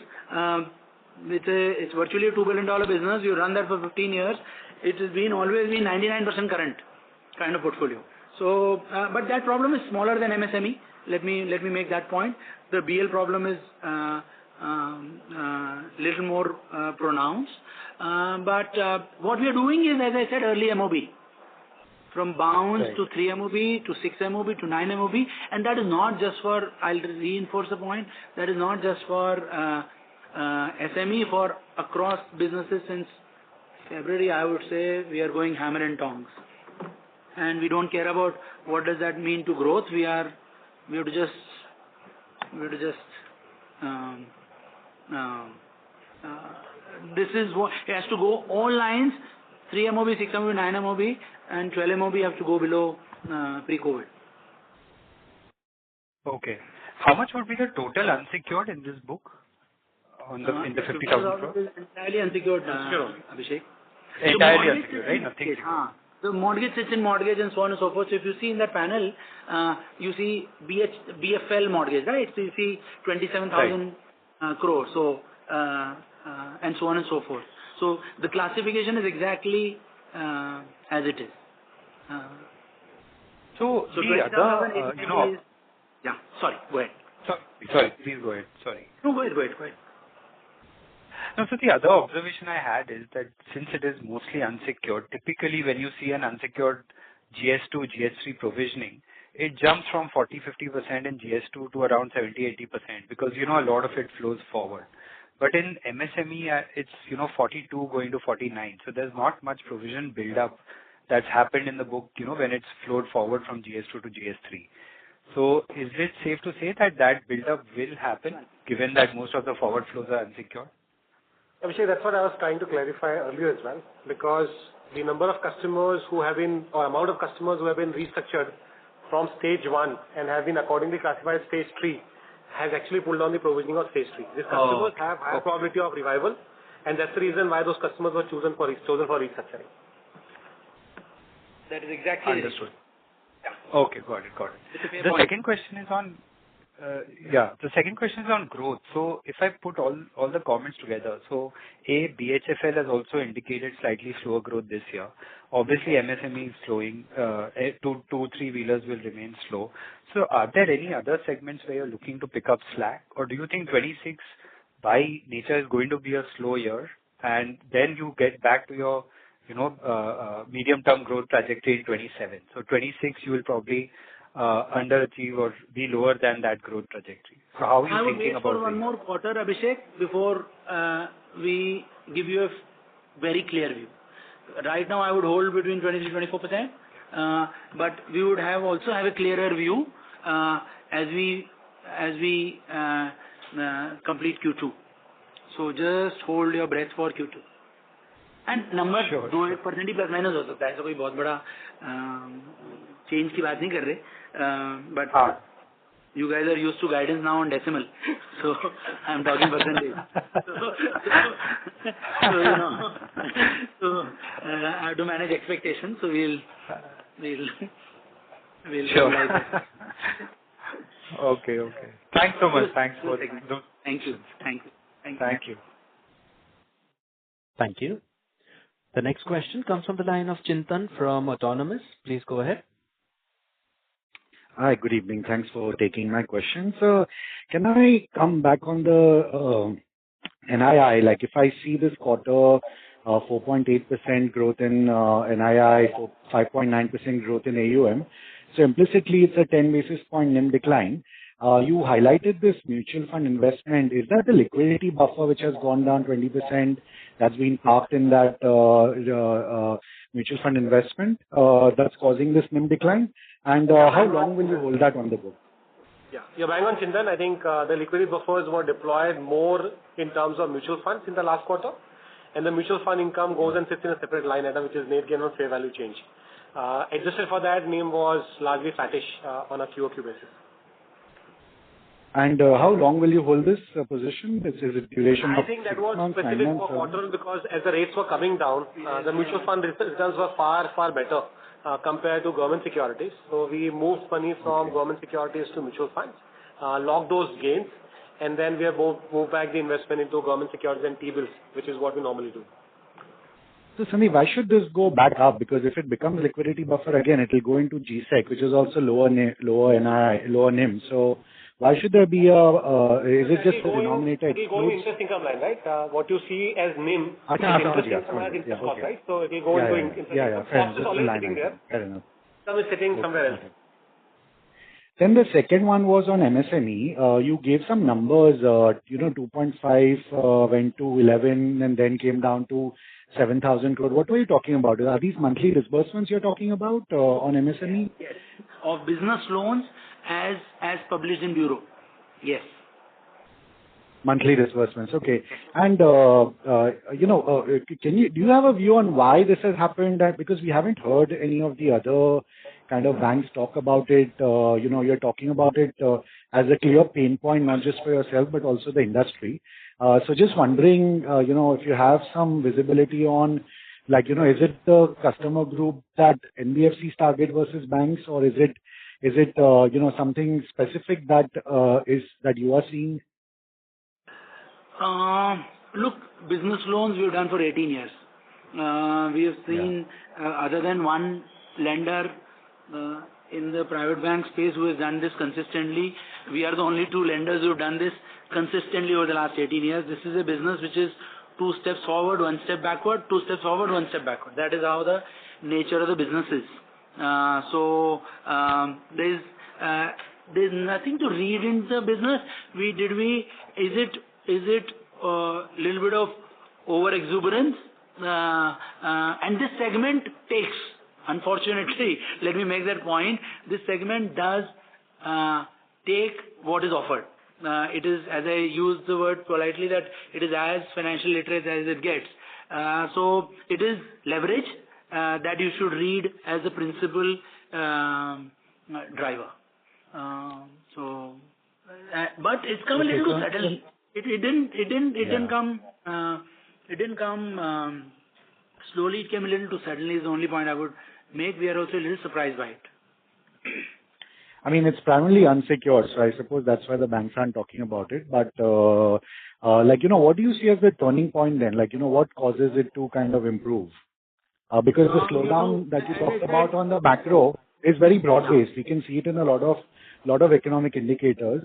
It's virtually a $2 billion business. You run that for 15 years. It has always been 99% current kind of portfolio. So, but that problem is smaller than MSME. Let me make that point. The BL problem is little more pronounced. But what we are doing is, as I said, early MOB. From bounce to 3 MOB to 6 MOB to 9 MOB. And that is not just for, I'll reinforce the point, that is not just for SME, for across businesses. Since February, I would say we are going hammer and tongs, and we don't care about what does that mean to growth. We have to just this is what it has to go all lines. 3 MOB, 6 MOB, 9 MOB, and 12 MOB have to go below pre-COVID. Okay. How much would be the total unsecured in this book? In the 50,000 crores? Entirely unsecured, Abhishek. Entirely unsecured, right? Nothing. The mortgage sits in mortgage and so on and so forth. So if you see in that panel, you see BFL mortgage, right? So you see 27,000 crores. So and so on and so forth. So the classification is exactly as it is. So the other, yeah. Sorry. Go ahead. Sorry. Please go ahead. Sorry. No, go ahead. No, so the other observation I had is that since it is mostly unsecured, typically when you see an unsecured GS2, GS3 provisioning, it jumps from 40-50% in GS2 to around 70-80% because, a lot of it flows forward. But in MSME, it's, 42 going to 49. So there's not much provision build up that's happened in the book, when it's flowed forward from GS2 to GS3. So is it safe to say that build up will happen given that most of the forward flows are unsecured? Abhishek, that's what I was trying to clarify earlier as well, because the number of customers who have been, or amount of customers who have been restructured from stage 1 and have been accordingly classified as stage 3 has actually pulled down the provisioning of stage 3. These customers have high probability of revival, and that's the reason why those customers were chosen for restructuring. That is exactly understood. Yeah. Okay, got it. The second question is on Yeah. The second question is on growth. So if I put all the comments together, so BHFL has also indicated slightly slower growth this year. Obviously, MSME is slowing. Two, three-wheelers will remain slow. So are there any other segments where you're looking to pick up slack, or do you think 26 by nature is going to be a slow year, and then you get back to your medium-term growth trajectory in 27? So 26 you will probably underachieve or be lower than that growth trajectory. So how are you thinking about it? I would wait for one more quarter, Abhishek, before we give you a very clear view. Right now, I would hold between 23-24%, but we would also have a clearer view as we complete Q2. So just hold your breath for Q2. And number 2% plus minus हो सकता है, ऐसा कोई बहुत बड़ा change की बात नहीं कर रहे, but you guys are used to guidance now on decimal, so I'm talking percentage. So I have to manage expectations, so we'll realize it. Okay. Thanks so much. Thanks for those. Thank you. Thank you. Thank you. The next question comes from the line of Chintan from Autonomous. Please go ahead. Hi, good evening. Thanks for taking my question. So can I come back on the NII? Like if I see this quarter, 4.8% growth in NII, 5.9% growth in AUM. So implicitly, it's a 10 basis point NIM decline. You highlighted this mutual fund investment. Is that the liquidity buffer which has gone down 20% that's been parked in that mutual fund investment that's causing this NIM decline? And how long will you hold that on the book? Yeah, you're bang on, Chintan. I think the liquidity buffers were deployed more in terms of mutual funds in the last quarter. And the mutual fund income goes and sits in a separate line item, which is net gain on fair value change. Adjusted for that, NIM was largely flattish on a QOQ basis. And how long will you hold this position? Is it duration of 6 months? I think that was specific for quarter because as the rates were coming down, the mutual fund returns were far, far better compared to government securities. So we moved money from government securities to mutual funds, locked those gains, and then we have moved back the investment into government securities and T-bills, which is what we normally do. So, Sandeep, why should this go back up? Because if it becomes liquidity buffer again, it will go into GSEC, which is also lower NII, lower NIM. So, why should there be is it just the denominator? It will go in interest income line, right? What you see as NIM, interest income has interest cost, right? So, it will go into interest income. Cost is always sitting there. Fair enough. Some is sitting somewhere else. Then the second one was on MSME. You gave some numbers, 2.5 went to 11 and then came down to 7,000 crore. What were you talking about? Are these monthly disbursements you're talking about on MSME? Yes. Of business loans as published in bureau. Yes. Monthly disbursements. Okay. And, do you have a view on why this has happened? Because we haven't heard any of the other kind of banks talk about it. You're talking about it as a clear pain point, not just for yourself, but also the industry. So just wondering, if you have some visibility on, is it the customer group that NBFCs target versus banks, or is it something specific that you are seeing? Look, business loans we've done for 18 years. We have seen, other than one lender in the private bank space who has done this consistently, we are the only two lenders who have done this consistently over the last 18 years. This is a business which is 2 steps forward, 1 step backward, 2 steps forward, 1 step backward. That is how the nature of the business is. There's nothing to read into the business. Is it a little bit of over exuberance? And this segment takes, unfortunately, let me make that point, this segment does take what is offered. It is, as I use the word politely, that it is as financial literate as it gets. So it is leverage that you should read as the principal driver. But it's come a little too suddenly. It didn't come slowly. It came a little too suddenly is the only point I would make. We are also a little surprised by it. I mean, it's primarily unsecured, so I suppose that's why the banks aren't talking about it. But, what do you see as the turning point then? What causes it to kind of improve? Because the slowdown that you talked about on the macro is very broad-based. We can see it in a lot of economic indicators,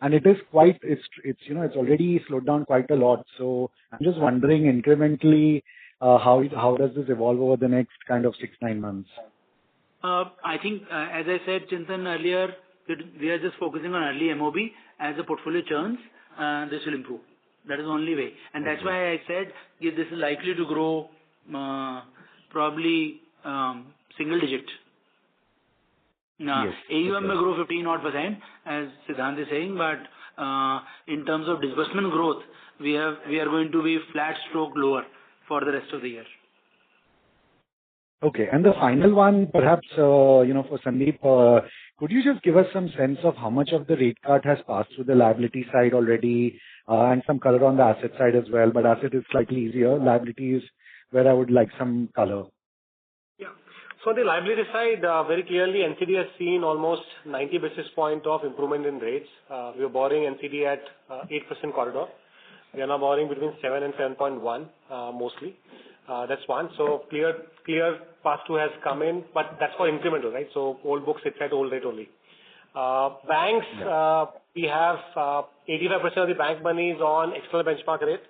and it's already slowed down quite a lot. So I'm just wondering incrementally, how does this evolve over the next kind of 6-9 months? I think, as I said, Chintan, earlier, we are just focusing on early MOB. As the portfolio churns, this will improve. That is the only way. And that's why I said this is likely to grow probably single digit. Yes. AUM may grow 15% as Siddhant is saying, but in terms of disbursement growth, we are going to be flat stroke lower for the rest of the year. Okay. And the final one, perhaps, for Sandeep, could you just give us some sense of how much of the rate cut has passed through the liability side already, and some color on the asset side as well? But asset is slightly easier. Liability is where I would like some color. Yeah. So on the liability side, very clearly, NCD has seen almost 90 basis point of improvement in rates. We were borrowing NCD at 8% corridor. We are now borrowing between 7 and 7.1 mostly. That's one. So clear pass-through has come in, but that's for incremental, right? So old books sits at old rate only. Banks, we have 85% of the bank money is on external benchmark rate.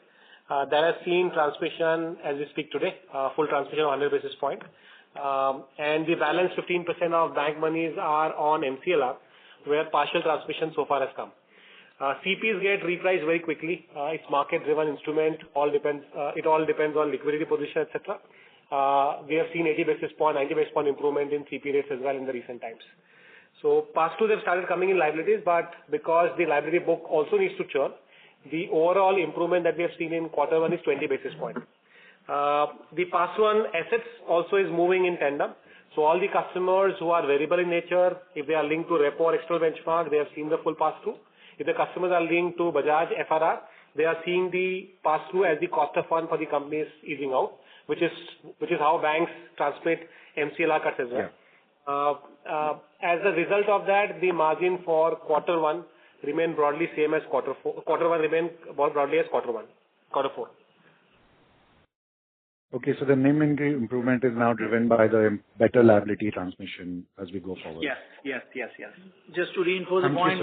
That has seen transmission as we speak today, full transmission of 100 basis point. And the balance 15% of bank monies are on MCLR, where partial transmission so far has come. CPs get repriced very quickly. It's market-driven instrument. It all depends on liquidity position, etc. We have seen 80 basis point, 90 basis point improvement in CP rates as well in the recent times. So pass-through they've started coming in liabilities, but because the liability book also needs to churn, the overall improvement that we have seen in Q1 is 20 basis point. The pass-through on assets also is moving in tandem. So all the customers who are variable in nature, if they are linked to repo or external benchmark, they have seen the full pass-through. If the customers are linked to Bajaj FRR, they are seeing the pass-through as the cost of fund for the company is easing out, which is how banks transmit MCLR cuts as well. Yeah. As a result of that, the margin for Q1 remain broadly same as Q4. Q1 remain broadly as Q4. Okay, so the NIM improvement is now driven by the better liability transmission as we go forward. Yes. Just to reinforce the point,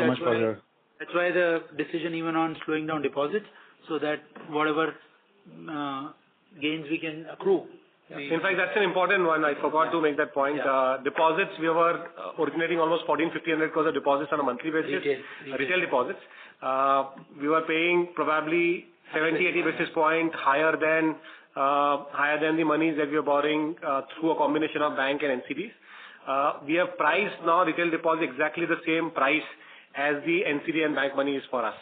that's why the decision even on slowing down deposits, so that whatever gains we can accrue. In fact, that's an important one. I forgot to make that point. Deposits, we were originating almost 1,500 crores of deposits on a monthly basis. Retail deposits. We were paying probably 70-80 basis point higher than the monies that we are borrowing through a combination of bank and NCDs. We have priced now retail deposit exactly the same price as the NCD and bank money is for us.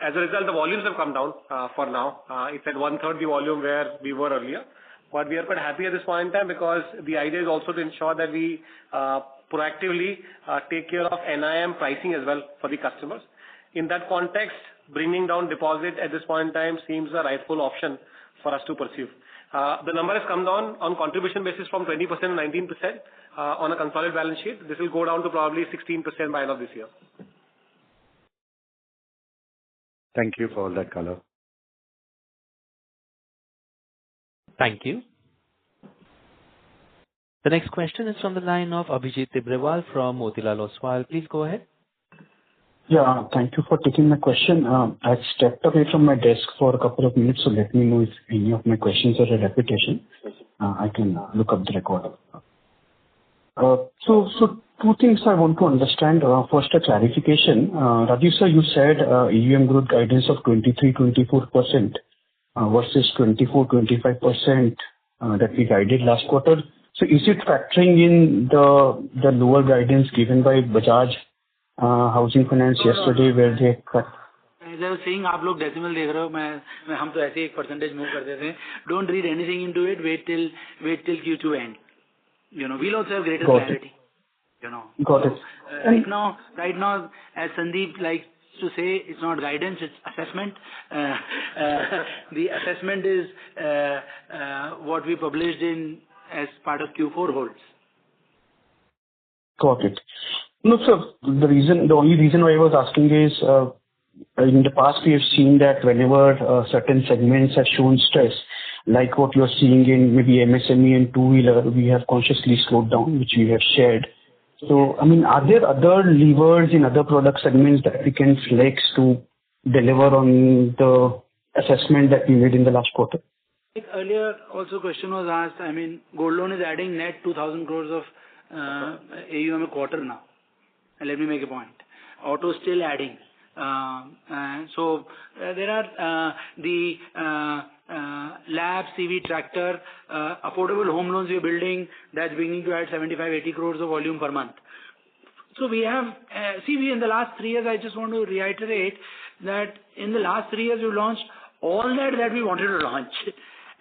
As a result, the volumes have come down for now. It's at 1/3 the volume where we were earlier. But we are quite happy at this point in time because the idea is also to ensure that we proactively take care of NIM pricing as well for the customers. In that context, bringing down deposit at this point in time seems a rightful option for us to pursue. The number has come down on contribution basis from 20% to 19% on a consolidated balance sheet. This will go down to probably 16% by end of this year. Thank you for all that color. Thank you. The next question is from the line of Abhijit Tibrewal from Motilal Oswal. Please go ahead. Yeah, thank you for taking my question. I stepped away from my desk for a couple of minutes, so let me know if any of my questions are a repetition. I can look up the record. So two things I want to understand. First, a clarification. Rajiv sir, you said AUM growth guidance of 23-24% versus 24-25% that we guided last quarter. So is it factoring in the lower guidance given by Bajaj Housing Finance yesterday where they cut? As I was saying, आप लोग decimal देख रहे हो, हम तो ऐसे एक percentage move कर देते हैं. Don't read anything into it. Wait till Q2 end. We'll also have greater clarity. Got it. Right now, as Sandeep likes to say, it's not guidance, it's assessment. The assessment is what we published in as part of Q4 holds. Got it. No, sir, the only reason why I was asking is, in the past, we have seen that whenever certain segments have shown stress, like what you're seeing in maybe MSME and two-wheeler, we have consciously slowed down, which we have shared. So, I mean, are there other levers in other product segments that we can flex to deliver on the assessment that we made in the last quarter? Earlier, also question was asked, I mean, gold loan is adding net 2,000 crores of AUM a quarter now. And let me make a point. Auto is still adding. So there are the lab, CV, tractor, affordable home loans we are building, that's beginning to add 75-80 crores of volume per month. So we have, we in the last 3 years, I just want to reiterate that in the last 3 years, we've launched all that we wanted to launch.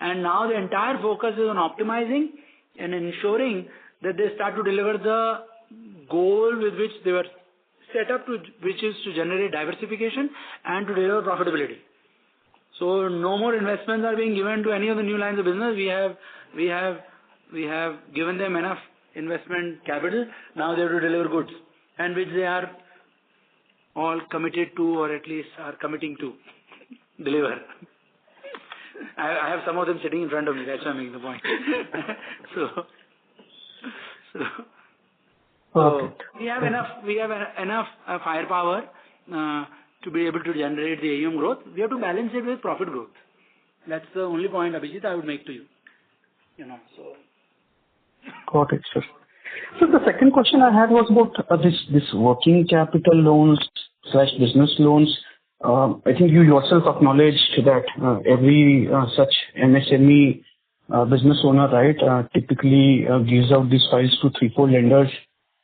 And now the entire focus is on optimizing and ensuring that they start to deliver the goal with which they were set up to, which is to generate diversification and to deliver profitability. So no more investments are being given to any of the new lines of business. We have given them enough investment capital. Now they have to deliver goods, and which they are all committed to, or at least are committing to deliver. I have some of them sitting in front of me. That's why I'm making the point. So we have enough firepower to be able to generate the AUM growth. We have to balance it with profit growth. That's the only point, Abhijit, I would make to you. Got it, sir. So the second question I had was about this working capital loans / business loans. I think you yourself acknowledged that every such MSME business owner, right, typically gives out these files to 3-4 lenders.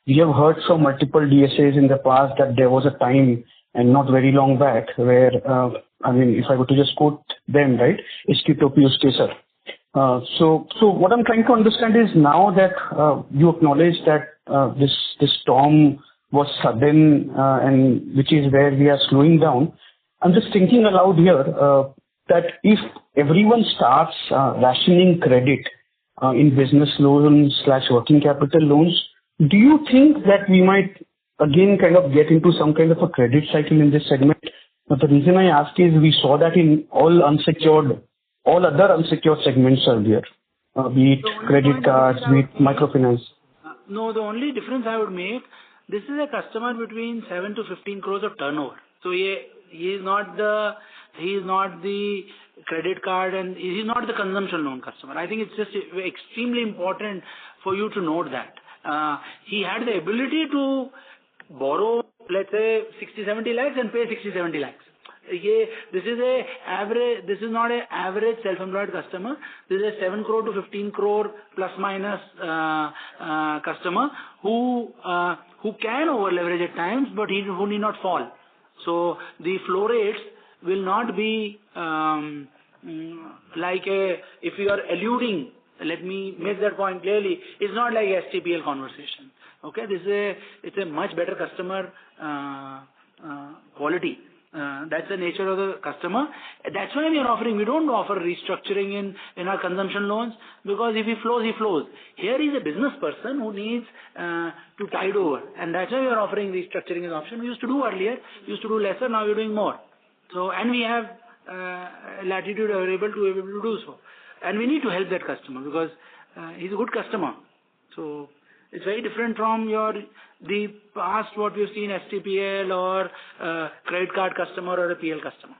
We have heard from multiple DSAs in the past that there was a time, and not very long back, where, if I were to just quote them, right, iski topi uske sir. So what I'm trying to understand is now that you acknowledge that this storm was sudden, and which is where we are slowing down. I'm just thinking aloud here that if everyone starts rationing credit in business loans / working capital loans, do you think that we might again kind of get into some kind of a credit cycle in this segment? But the reason I ask is we saw that in all other unsecured segments earlier, be it credit cards, be it microfinance. No, the only difference I would make, this is a customer between 7 to 15 crores of turnover. So he is not the credit card, and he is not the consumption loan customer. I think it's just extremely important for you to note that. He had the ability to borrow, let's say, 60-70 lakhs and pay 60-70 lakhs. This is not an average self-employed customer. This is a 7 crore to 15 crore plus minus customer who can over leverage at times, but who need not fall. So the flow rates will not be if you are alluding. Let me make that point clearly. It's not like STPL conversation. Okay, it's a much better customer quality. That's the nature of the customer. That's why we are offering. We don't offer restructuring in our consumption loans, because if he flows, he flows. Here is a business person who needs to tide over, and that's why we are offering restructuring as an option. We used to do earlier, used to do lesser. Now we're doing more. So, and we have latitude able to do so. And we need to help that customer because he's a good customer. So it's very different from the past what we've seen STPL or credit card customer or a PL customer.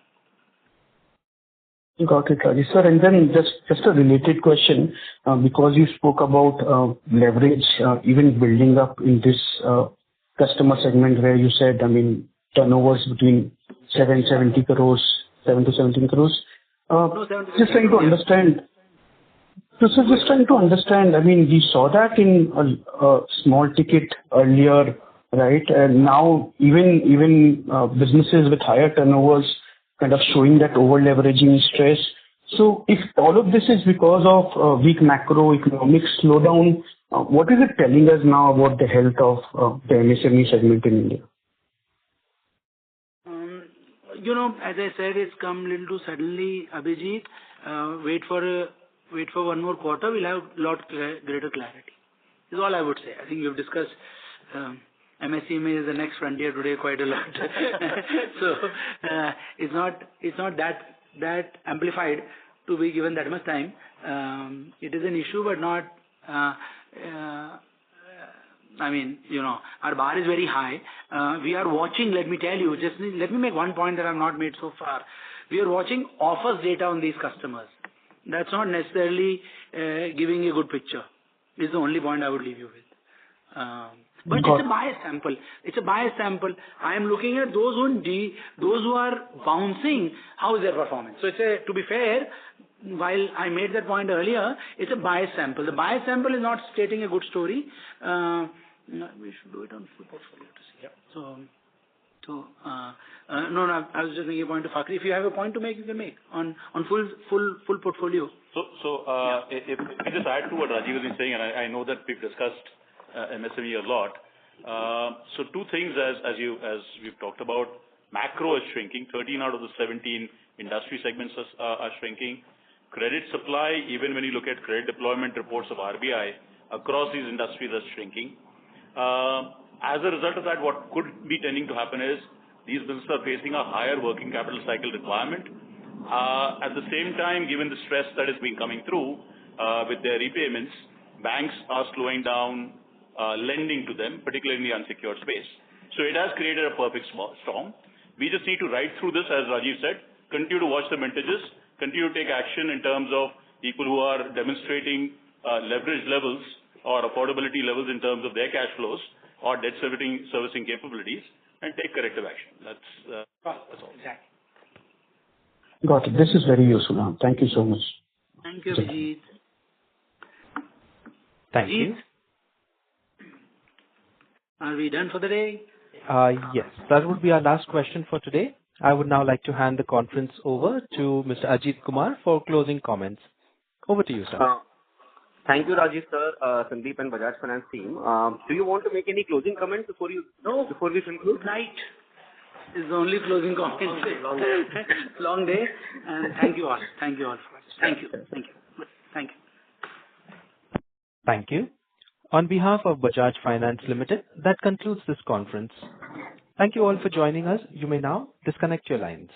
Got it, Rajesh sir. And then just a related question, because you spoke about leverage even building up in this customer segment where you said, turnovers between 7 to 17 crores. Just trying to understand. So just trying to understand, we saw that in a small ticket earlier, right? And now even businesses with higher turnovers kind of showing that over-leveraging stress. So if all of this is because of weak macroeconomic slowdown, what is it telling us now about the health of the MSME segment in India? As I said, it's come a little too suddenly, Abhijit. Wait for one more quarter, we'll have a lot greater clarity. Is all I would say. I think we've discussed MSCMA is the next frontier today quite a lot. So it's not that amplified to be given that much time. It is an issue, but not. I mean, our bar is very high. We are watching. Let me tell you. Just let me make one point that I've not made so far. We are watching offers data on these customers. That's not necessarily giving a good picture. This is the only point I would leave you with. But it's a biased sample. It's a biased sample. I am looking at those who are bouncing. How is their performance? So to be fair, while I made that point earlier, it's a biased sample. The biased sample is not stating a good story. We should do it on full portfolio to see. Yeah. No, I was just making a point to Fakhri. If you have a point to make, you can make on full portfolio. If we just add to what Rajiv has been saying, and I know that we've discussed MSME a lot. So two things as we've talked about, macro is shrinking. 13 out of the 17 industry segments are shrinking. Credit supply, even when you look at credit deployment reports of RBI across these industries, are shrinking. As a result of that, what could be tending to happen is these businesses are facing a higher working capital cycle requirement. At the same time, given the stress that has been coming through with their repayments, banks are slowing down lending to them, particularly in the unsecured space. So it has created a perfect storm. We just need to ride through this, as Rajiv said, continue to watch the vintages, continue to take action in terms of people who are demonstrating leverage levels or affordability levels in terms of their cash flows or debt servicing capabilities, and take corrective action. That's all. Exactly. Got it. This is very useful. Thank you so much. Thank you, Vijit. Thank you. Are we done for the day? Yes, that would be our last question for today. I would now like to hand the conference over to Mr. Ajit Kumar for closing comments. Over to you, sir. Thank you, Rajiv sir, Sandeep and Bajaj Finance team. Do you want to make any closing comments before we conclude? Good night is the only closing comment. Long day. And thank you all. Thank you all for us. Thank you. Thank you. On behalf of Bajaj Finance Limited, that concludes this conference. Thank you all for joining us. You may now disconnect your lines.